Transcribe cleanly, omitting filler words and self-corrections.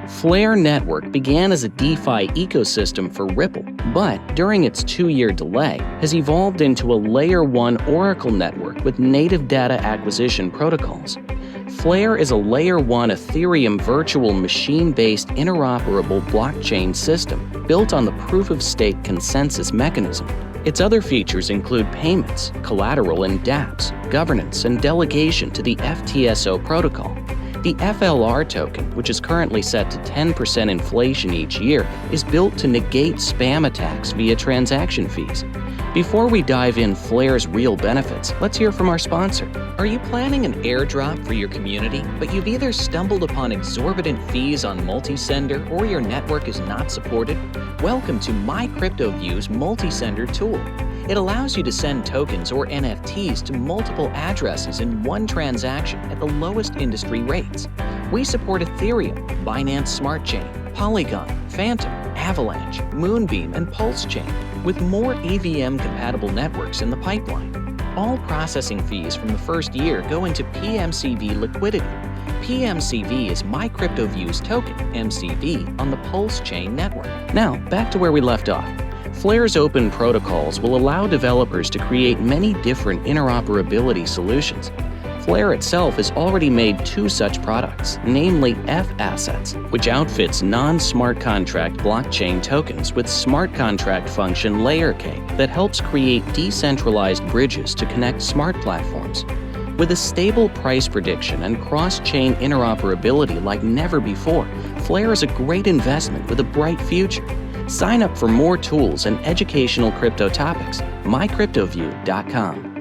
Flare Network began as a DeFi ecosystem for Ripple, but during its 2-year delay, has evolved into a Layer 1 Oracle network with native data acquisition protocols. Flare is a Layer 1 Ethereum virtual machine-based interoperable blockchain system built on the proof-of-stake consensus mechanism. Its other features include payments, collateral and dApps, governance, and delegation to the FTSO protocol. The FLR token, which is currently set to 10% inflation each year, is built to negate spam attacks via transaction fees. Before we dive in Flare's real benefits, let's hear from our sponsor. Are you planning an airdrop for your community, but you've either stumbled upon exorbitant fees on multi-sender or your network is not supported? Welcome to MyCryptoView's multi-sender tool. It allows you to send tokens or NFTs to multiple addresses in one transaction at the lowest industry rates. We support Ethereum, Binance Smart Chain, Polygon, Phantom, Avalanche, Moonbeam, and Pulse Chain, with more EVM-compatible networks in the pipeline. All processing fees from the first year go into PMCV liquidity. PMCV is MyCryptoView's token, MCV, on the Pulse Chain network. Now, back to where we left off. Flare's open protocols will allow developers to create many different interoperability solutions. Flare itself has already made 2 such products, namely F-Assets, which outfits non-smart contract blockchain tokens with smart contract function Layer Cake that helps create decentralized bridges to connect smart platforms. With a stable price prediction and cross-chain interoperability like never before, Flare is a great investment with a bright future. Sign up for more tools and educational crypto topics. MyCryptoView.com.